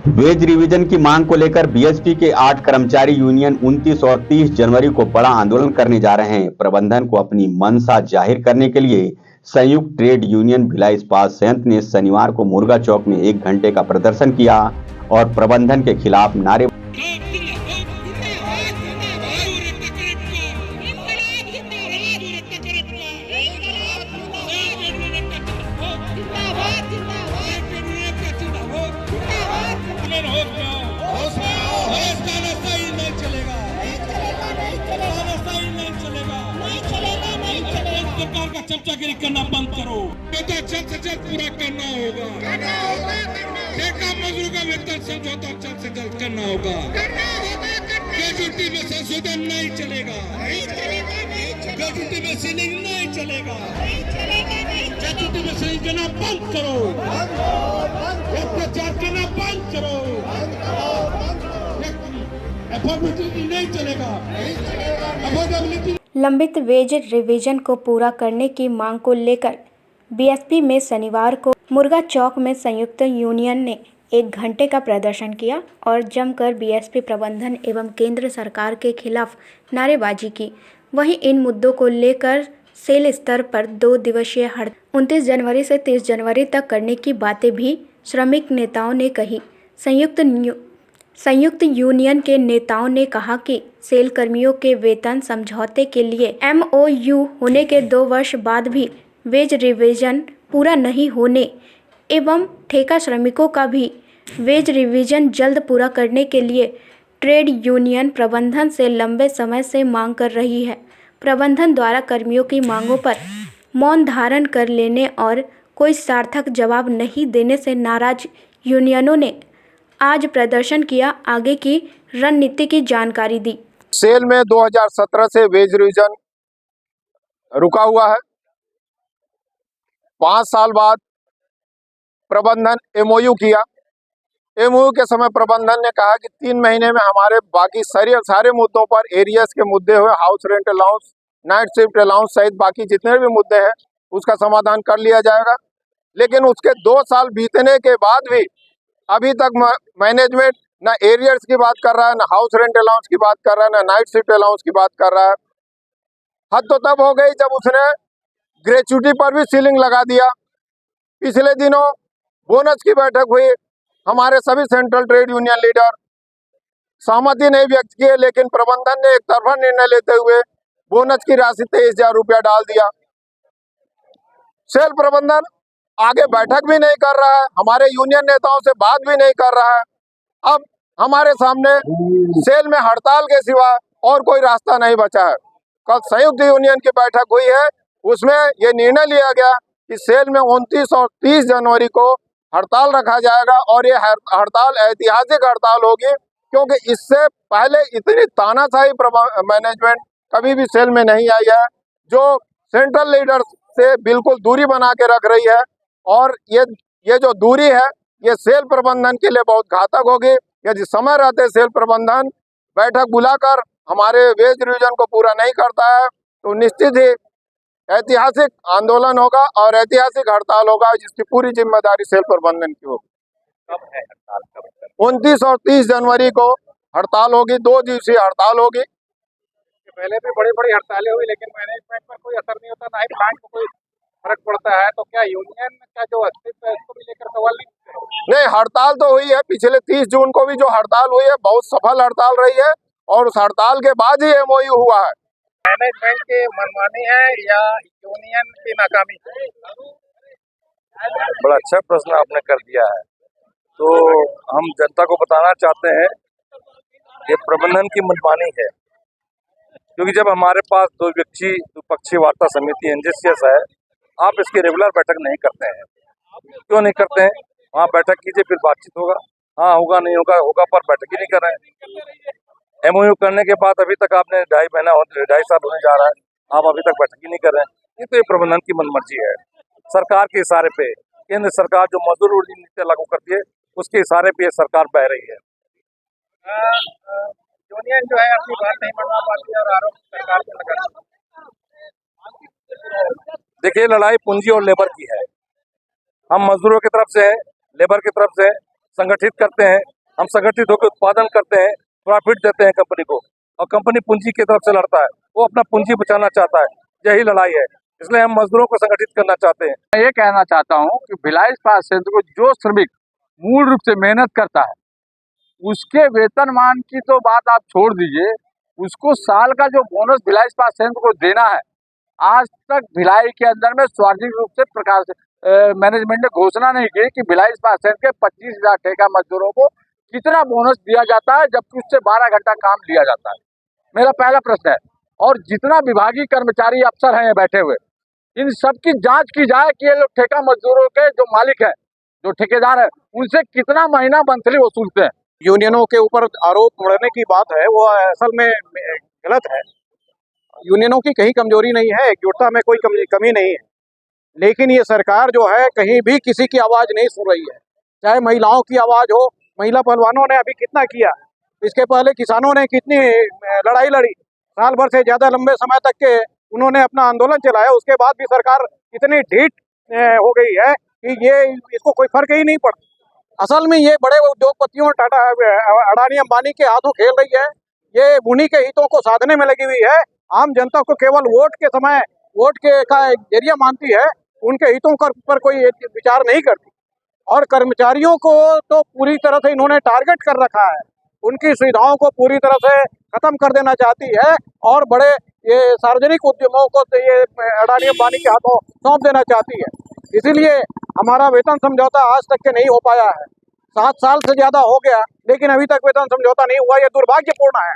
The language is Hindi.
वेज रिवीजन की मांग को लेकर बीएसपी के 8 कर्मचारी यूनियन 29 और 30 जनवरी को बड़ा आंदोलन करने जा रहे हैं। प्रबंधन को अपनी मंशा जाहिर करने के लिए संयुक्त ट्रेड यूनियन भिलाई इस्पात संयंत्र ने शनिवार को मुर्गा चौक में 1 घंटे का प्रदर्शन किया और प्रबंधन के खिलाफ नारे चमचागिरी करना बंद करो। तो जल्द से जल्द पूरा करना होगा। ठेका मजदूर का वेतन समझौता जल्द से जल्द करना होगा। ग्रेजुटी में संशोधन नहीं चलेगा। ग्रेजुटी में सीलिंग नहीं चलेगा। ग्रेजुटी में सीलिंग करना बंद करो। प्रचार करना बंद करो। अफोर्डेबिलिटी नहीं चलेगा। अफोर्डेबिलिटी लंबित वेज रिवीजन को पूरा करने की मांग को लेकर बीएसपी में शनिवार को मुर्गा चौक में संयुक्त यूनियन ने 1 घंटे का प्रदर्शन किया और जमकर बीएसपी प्रबंधन एवं केंद्र सरकार के खिलाफ नारेबाजी की। वहीं इन मुद्दों को लेकर सेल स्तर पर 2 दिवसीय हड़ताल 29 जनवरी से 30 जनवरी तक करने की बातें भी श्रमिक नेताओं ने कही। संयुक्त यूनियन के नेताओं ने कहा कि सेल कर्मियों के वेतन समझौते के लिए एमओयू होने के 2 वर्ष बाद भी वेज रिवीजन पूरा नहीं होने एवं ठेका श्रमिकों का भी वेज रिवीजन जल्द पूरा करने के लिए ट्रेड यूनियन प्रबंधन से लंबे समय से मांग कर रही है। प्रबंधन द्वारा कर्मियों की मांगों पर मौन धारण कर लेने और कोई सार्थक जवाब नहीं देने से नाराज यूनियनों ने आज प्रदर्शन किया। आगे की रणनीति की जानकारी दी। सेल में 2017 से वेज रिवीजन रुका हुआ है। 5 साल बाद प्रबंधन एमओयू किया। एमओयू के समय प्रबंधन ने कहा कि 3 महीने में हमारे बाकी सारे मुद्दों पर एरियस के मुद्दे हुए, house rent allowance, night shift allowance सहित बाकी जितने भी मुद्दे हैं उसका समाधान कर लिया जाएगा। लेकिन उसके 2 साल बीतने के बाद भी अभी तक मैनेजमेंट ना एरियर्स की बात कर रहा है, ना हाउस रेंट अलाउंस की बात कर रहा है, ना नाइट शिफ्ट अलाउंस की बात कर रहा है। हद तो तब हो गई जब उसने ग्रेच्युटी पर भी सीलिंग लगा दिया। पिछले दिनों बोनस की बैठक हुई। हमारे सभी सेंट्रल ट्रेड यूनियन लीडर सहमति नहीं व्यक्त किए, लेकिन प्रबंधन ने एक तरफा निर्णय लेते हुए बोनस की राशि 23,000 रुपया डाल दिया। सेल प्रबंधन आगे बैठक भी नहीं कर रहा है, हमारे यूनियन नेताओं से बात भी नहीं कर रहा है। अब हमारे सामने सेल में हड़ताल के सिवा और कोई रास्ता नहीं बचा है। कल संयुक्त यूनियन की बैठक हुई है, उसमें ये निर्णय लिया गया कि सेल में 29 और 30 जनवरी को हड़ताल रखा जाएगा और ये हड़ताल ऐतिहासिक हड़ताल होगी, क्योंकि इससे पहले इतनी तानाशाही मैनेजमेंट कभी भी सेल में नहीं आई है, जो सेंट्रल लीडर से बिल्कुल दूरी बना के रख रही है। और ये जो दूरी है ये सेल प्रबंधन के लिए बहुत घातक होगी। यदि समय रहते सेल प्रबंधन बैठक बुलाकर हमारे वेज रिवीजन को पूरा नहीं करता है तो निश्चित ही ऐतिहासिक आंदोलन होगा और ऐतिहासिक हड़ताल होगा, जिसकी पूरी जिम्मेदारी सेल प्रबंधन की होगी। कब है हड़ताल? 29 और 30 जनवरी को हड़ताल होगी, 2 दिवसीय हड़ताल होगी। पहले भी बड़ी हड़तालें हुई, लेकिन मैनेजमेंट पर कोई असर नहीं होता, ना ही प्लांट को कोई फर्क पड़ता है। तो क्या यूनियन का जो अस्तित्व है उसको भी लेकर सवाल नहीं? हड़ताल तो हुई है। पिछले 30 जून को भी जो हड़ताल हुई है बहुत सफल हड़ताल रही है और उस हड़ताल के बाद ही एमओयू हुआ है। मैनेजमेंट की मनमानी है या यूनियन की नाकामी? बड़ा अच्छा प्रश्न आपने कर दिया है। तो हम जनता को बताना चाहते हैं कि प्रबंधन की मनमानी है, क्योंकि जब हमारे पास द्विपक्षीय वार्ता समिति एनजेसीएस है, आप इसकी रेगुलर बैठक नहीं करते हैं। क्यों नहीं करते हैं? वहाँ बैठक कीजिए, फिर बातचीत होगा। हाँ होगा, नहीं होगा पर बैठक ही नहीं कर रहे हैं। एमओयू करने के बाद अभी तक आपने 2.5 साल होने जा रहा है, आप अभी तक बैठक ही नहीं कर रहे हैं। ये तो ये प्रबंधन की मनमर्जी है। सरकार के इशारे पे केंद्र सरकार जो मजदूर नीति लागू करती है उसके इशारे पे सरकार बह रही है। यूनियन जो है अपनी बात नहीं मनवा पाती और आरोप सरकार पे लगाती है। देखिए, लड़ाई पूंजी और लेबर की है। हम मजदूरों की तरफ से हैं, लेबर की तरफ से हैं। संगठित करते हैं, हम संगठित होकर उत्पादन करते हैं, प्रॉफिट देते हैं कंपनी को, और कंपनी पूंजी की तरफ से लड़ता है, वो अपना पूंजी बचाना चाहता है। यही लड़ाई है, इसलिए हम मजदूरों को संगठित करना चाहते हैं। मैं ये कहना चाहता हूँ कि भिलाई इस्पात संयंत्र को जो श्रमिक मूल रूप से मेहनत करता है, उसके वेतनमान की तो बात आप छोड़ दीजिए, उसको साल का जो बोनस भिलाई इस्पात संयंत्र को देना है, आज तक भिलाई के अंदर में स्वाभाविक रूप से प्रकाश मैनेजमेंट ने घोषणा नहीं की कि भिलाई इस्पात संयंत्र के 25,000 ठेका मजदूरों को कितना बोनस दिया जाता है, जबकि उससे 12 घंटा काम लिया जाता है। मेरा पहला प्रश्न है। और जितना विभागीय कर्मचारी अफसर हैं बैठे हुए, इन सब की जांच की जाए कि ये लोग ठेका मजदूरों के जो मालिक हैं, जो ठेकेदार हैं, उनसे कितना महीना मंथली वसूलते हैं। यूनियनों के ऊपर आरोप मढ़ने की बात है, वो असल में गलत है। यूनियनों की कहीं कमजोरी नहीं है, एकजुटता में कोई कमी नहीं है, लेकिन ये सरकार जो है कहीं भी किसी की आवाज़ नहीं सुन रही है। चाहे महिलाओं की आवाज़ हो, महिला पहलवानों ने अभी कितना किया, इसके पहले किसानों ने कितनी लड़ाई लड़ी, साल भर से ज़्यादा लंबे समय तक के उन्होंने अपना आंदोलन चलाया, उसके बाद भी सरकार इतनी ढीठ हो गई है कि ये इसको कोई फर्क ही नहीं पड़ता। असल में ये बड़े उद्योगपतियों टाटा अडानी अंबानी के हाथों खेल रही है, ये उन्हीं के हितों को साधने में लगी हुई है। आम जनता को केवल वोट के समय वोट के का जरिया मानती है, उनके हितों पर कोई विचार नहीं करती। और कर्मचारियों को तो पूरी तरह से इन्होंने टारगेट कर रखा है, उनकी सुविधाओं को पूरी तरह से खत्म कर देना चाहती है और बड़े ये सार्वजनिक उद्यमों को ये अडानी अंबानी के हाथों सौंप देना चाहती है। इसीलिए हमारा वेतन समझौता आज तक के नहीं हो पाया है। 7 साल से ज़्यादा हो गया, लेकिन अभी तक वेतन समझौता नहीं हुआ, ये दुर्भाग्यपूर्ण है।